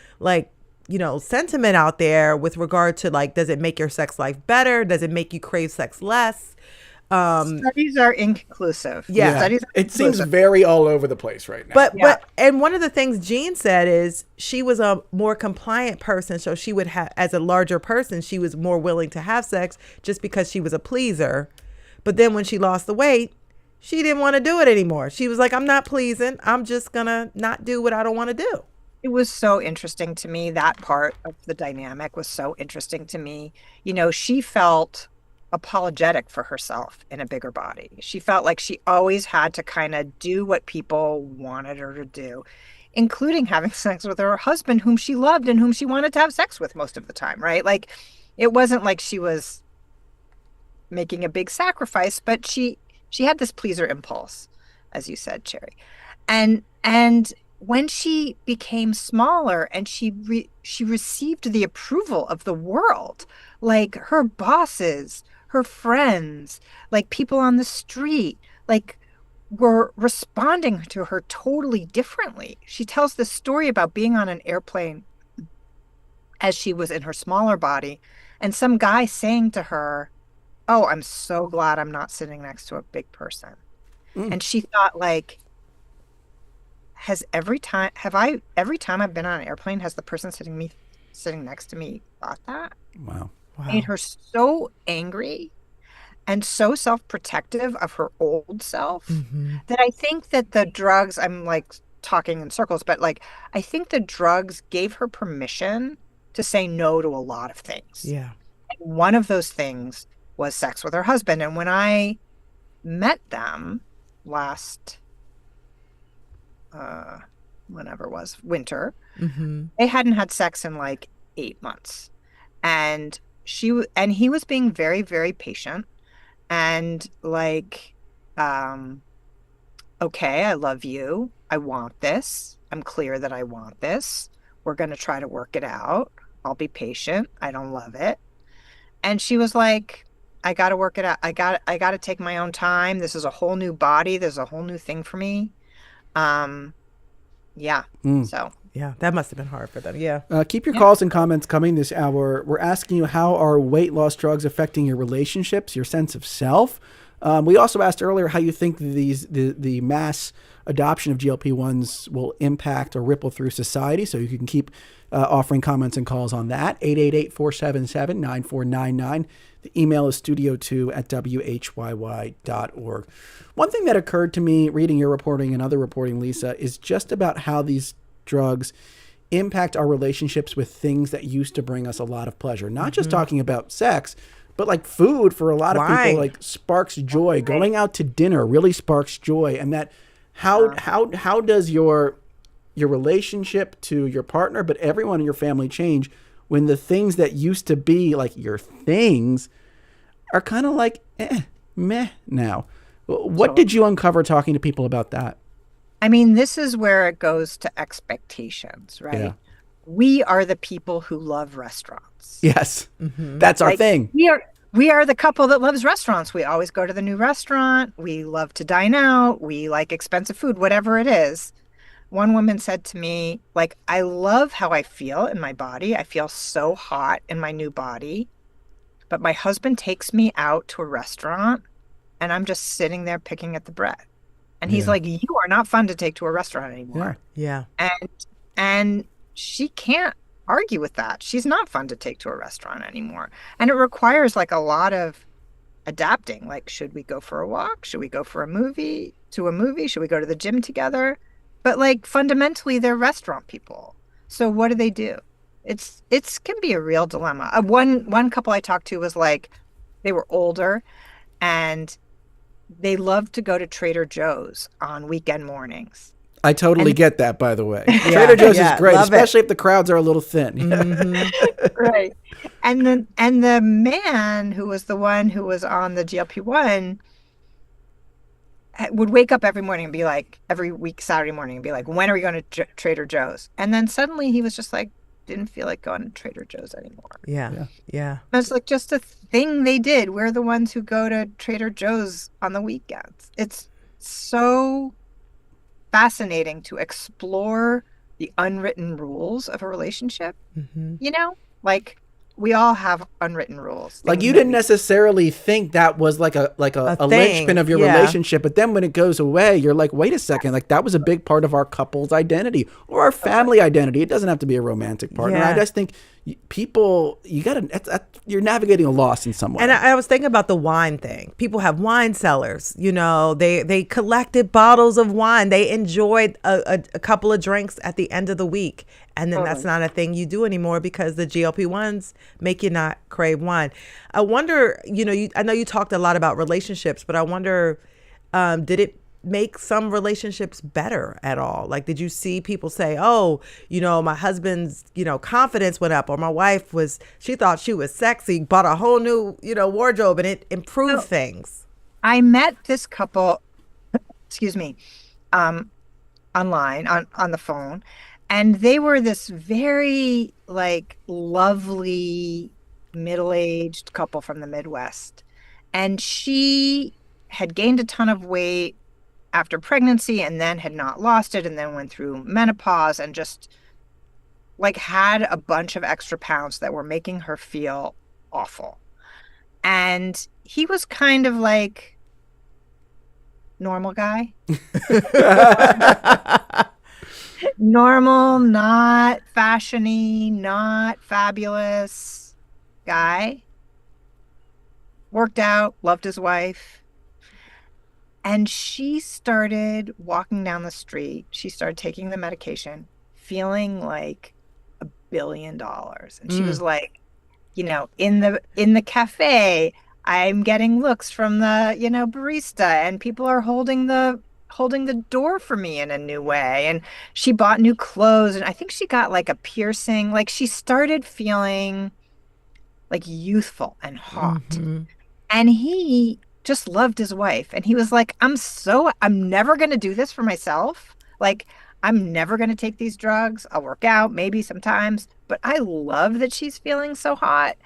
Speaker 2: sentiment out there with regard to like, does it make your sex life better? Does it make you crave sex less?
Speaker 8: Studies are inconclusive.
Speaker 2: Yeah.
Speaker 8: Studies are
Speaker 3: It seems
Speaker 8: inconclusive.
Speaker 3: very all over the place right now.
Speaker 2: But and one of the things Jean said is she was a more compliant person, so she would have, as a larger person, she was more willing to have sex just because she was a pleaser. But then when she lost the weight, she didn't want to do it anymore. She was like, I'm not pleasing. I'm just gonna not do what I don't want to do.
Speaker 8: It was so interesting to me. That part of the dynamic was so interesting to me. She felt apologetic for herself in a bigger body. She felt like she always had to kind of do what people wanted her to do, including having sex with her husband, whom she loved and whom she wanted to have sex with most of the time, right? Like, it wasn't like she was making a big sacrifice, but she had this pleaser impulse, as you said, Cherry. And when she became smaller and she received the approval of the world, like her bosses, her friends, like people on the street, like were responding to her totally differently. She tells this story about being on an airplane as she was in her smaller body, and some guy saying to her, "Oh, I'm so glad I'm not sitting next to a big person." And she thought, like, every time I've been on an airplane, has the person sitting next to me thought that?
Speaker 3: Wow.
Speaker 8: Made her so angry and so self-protective of her old self that I think that the drugs, I'm like talking in circles, but like, I think the drugs gave her permission to say no to a lot of things.
Speaker 2: Yeah.
Speaker 8: And one of those things was sex with her husband. And when I met them last, whenever it was, winter, they hadn't had sex in like 8 months. And he was being very, very patient and like, okay, I love you. I want this. I'm clear that I want this. We're going to try to work it out. I'll be patient. I don't love it. And she was like, I got to work it out. I got to take my own time. This is a whole new body. There's a whole new thing for me. Yeah. So.
Speaker 2: Yeah, that must have been hard for them. Yeah.
Speaker 3: Keep your calls and comments coming this hour. We're asking you, how are weight loss drugs affecting your relationships, your sense of self? We also asked earlier how you think the mass adoption of GLP-1s will impact or ripple through society. So you can keep offering comments and calls on that. 888-477-9499. The email is studio2@whyy.org. One thing that occurred to me reading your reporting and other reporting, Lisa, is just about how these drugs impact our relationships with things that used to bring us a lot of pleasure. Not just talking about sex, but like food for a lot of people, like sparks joy. Going out to dinner really sparks joy. And that how does your relationship to your partner, but everyone in your family, change when the things that used to be like your things are kind of like meh now? What did you uncover talking to people about that?
Speaker 8: I mean, this is where it goes to expectations, right?
Speaker 3: Yeah.
Speaker 8: We are the people who love restaurants.
Speaker 3: Yes. That's our thing.
Speaker 8: We are the couple that loves restaurants. We always go to the new restaurant. We love to dine out. We like expensive food, whatever it is. One woman said to me, like, I love how I feel in my body. I feel so hot in my new body. But my husband takes me out to a restaurant and I'm just sitting there picking at the bread. And he's like, you are not fun to take to a restaurant anymore.
Speaker 2: Yeah.
Speaker 8: And she can't argue with that. She's not fun to take to a restaurant anymore. And it requires like a lot of adapting. Like, should we go for a walk? Should we go for a movie? Should we go to the gym together? But like, fundamentally, they're restaurant people. So what do? It's can be a real dilemma. One couple I talked to was like, they were older and they loved to go to Trader Joe's on weekend mornings.
Speaker 3: I totally get that, by the way. Trader Joe's is great, especially if the crowds are a little thin.
Speaker 8: Right. And the man who was the one who was on the GLP-1 would wake up every morning and be like, every week, Saturday morning, and be like, when are we going to Trader Joe's? And then suddenly he was just like, didn't feel like going to Trader Joe's anymore.
Speaker 2: Yeah.
Speaker 8: It's like just a thing they did. We're the ones who go to Trader Joe's on the weekends. It's so fascinating to explore the unwritten rules of a relationship. You know, like we all have unwritten rules.
Speaker 3: Like you didn't necessarily think that was like a linchpin of your relationship, but then when it goes away, you're like, wait a second, like that was a big part of our couple's identity or our family identity. It doesn't have to be a romantic partner.
Speaker 2: Yeah.
Speaker 3: I just think people, you're navigating a loss in some way.
Speaker 2: And I was thinking about the wine thing. People have wine cellars, you know, they collected bottles of wine. They enjoyed a couple of drinks at the end of the week. And then that's not a thing you do anymore because the GLP-1s make you not crave wine. I wonder, you know, I know you talked a lot about relationships, but I wonder, did it make some relationships better at all? Like, did you see people say, oh, you know, my husband's, you know, confidence went up, or my wife she thought she was sexy, bought a whole new, you know, wardrobe, and it improved things?
Speaker 8: I met this couple, excuse me, online on the phone, and they were this very like lovely middle-aged couple from the Midwest. And she had gained a ton of weight after pregnancy and then had not lost it, and then went through menopause and just like had a bunch of extra pounds that were making her feel awful. And he was kind of like normal guy. Normal, not fashiony, not fabulous guy. Worked out, loved his wife. And she started walking down the street. She started taking the medication, feeling like $1 billion. And she was like, you know, in the cafe, I'm getting looks from the, you know, barista, and people are holding the door for me in a new way. And she bought new clothes, and I think she got like a piercing. Like she started feeling like youthful and hot. And he just loved his wife. And he was like, I'm never going to do this for myself. Like, I'm never going to take these drugs. I'll work out maybe sometimes, but I love that she's feeling so hot.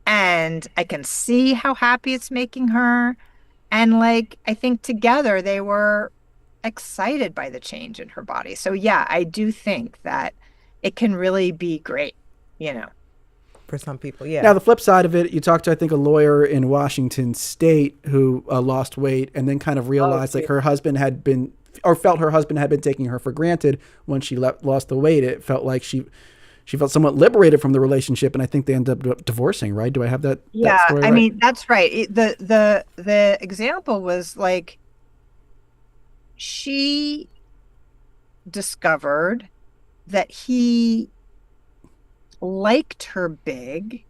Speaker 8: And I can see how happy it's making her. And like, I think together they were excited by the change in her body. So yeah, I do think that it can really be great, you know.
Speaker 2: For some people, yeah.
Speaker 3: Now, the flip side of it, you talked to, I think, a lawyer in Washington State who lost weight and then kind of realized like her husband had been, or felt her husband had been taking her for granted when she lost the weight. It felt like she felt somewhat liberated from the relationship, and I think they ended up divorcing, right? Do I have that?
Speaker 8: Yeah,
Speaker 3: that story right?
Speaker 8: I mean, that's right. The example was like she discovered that he liked her big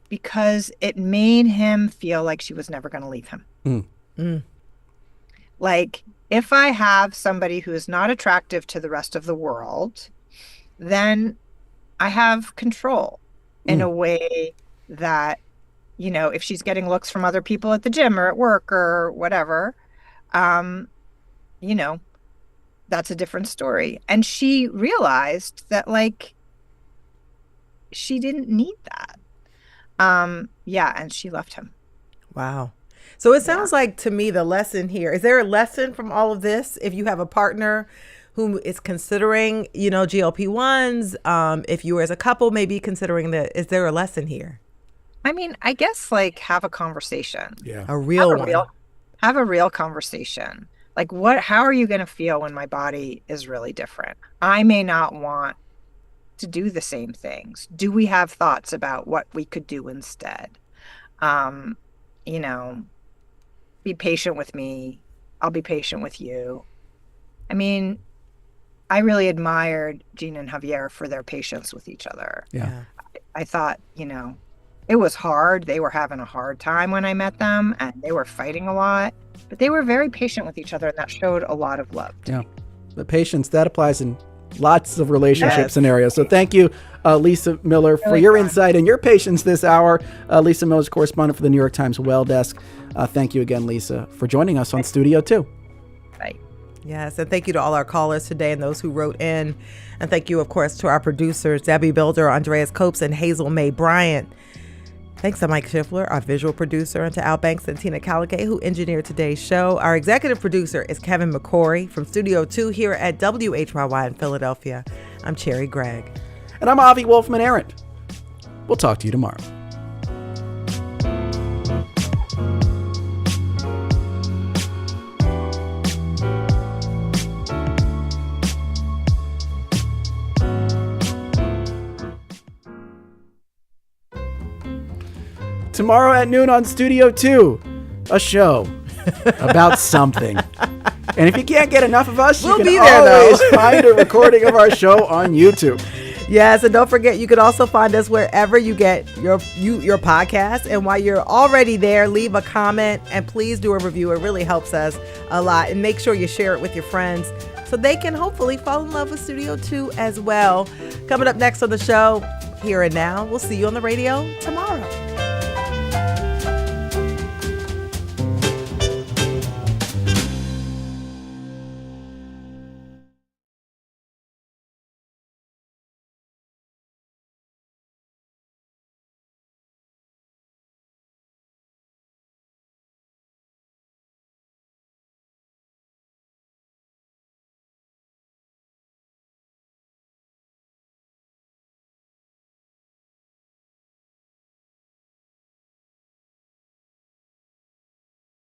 Speaker 8: because it made him feel like she was never going to leave him. Like, if I have somebody who is not attractive to the rest of the world, then I have control in a way that, you know, if she's getting looks from other people at the gym or at work or whatever, you know, that's a different story. And she realized that, like, she didn't need that. Yeah, and she left him.
Speaker 2: Wow. So it sounds like, to me, the lesson here, is there a lesson from all of this? If you have a partner who is considering, you know, GLP-1s, if you as a couple may be considering that, is there a lesson here?
Speaker 8: I mean, I guess like have a conversation.
Speaker 3: Yeah.
Speaker 2: A real one.
Speaker 8: Have a real conversation. Like, how are you going to feel when my body is really different? I may not want to do the same things. Do we have thoughts about what we could do instead? You know, be patient with me. I'll be patient with you. I mean, I really admired Jean and Javier for their patience with each other.
Speaker 3: Yeah.
Speaker 8: I thought, you know, it was hard. They were having a hard time when I met them, and they were fighting a lot, but they were very patient with each other, and that showed a lot of love.
Speaker 3: Yeah. The patience, that applies in lots of relationship scenarios. So thank you, Lisa Miller, for your insight and your patience this hour. Lisa Miller is correspondent for the New York Times Well Desk. Thank you again, Lisa, for joining us on Studio 2.
Speaker 8: Bye.
Speaker 2: Yes, and thank you to all our callers today and those who wrote in. And thank you, of course, to our producers, Debbie Builder, Andreas Copes, and Hazel Mae Bryant. Thanks to Mike Schiffler, our visual producer, and to Al Banks and Tina Caligay, who engineered today's show. Our executive producer is Kevin McCory from Studio 2 here at WHYY in Philadelphia. I'm Cherry Gregg.
Speaker 3: And I'm Avi Wolfman-Arent. We'll talk to you tomorrow. Tomorrow at noon on Studio 2, a show about something. And if you can't get enough of us,
Speaker 2: We'll
Speaker 3: you
Speaker 2: be
Speaker 3: can
Speaker 2: there,
Speaker 3: always
Speaker 2: though.
Speaker 3: find a recording of our show on YouTube.
Speaker 2: Yes, and don't forget, you can also find us wherever you get your podcast. And while you're already there, leave a comment and please do a review. It really helps us a lot. And make sure you share it with your friends so they can hopefully fall in love with Studio 2 as well. Coming up next on the show, Here and Now. We'll see you on the radio tomorrow.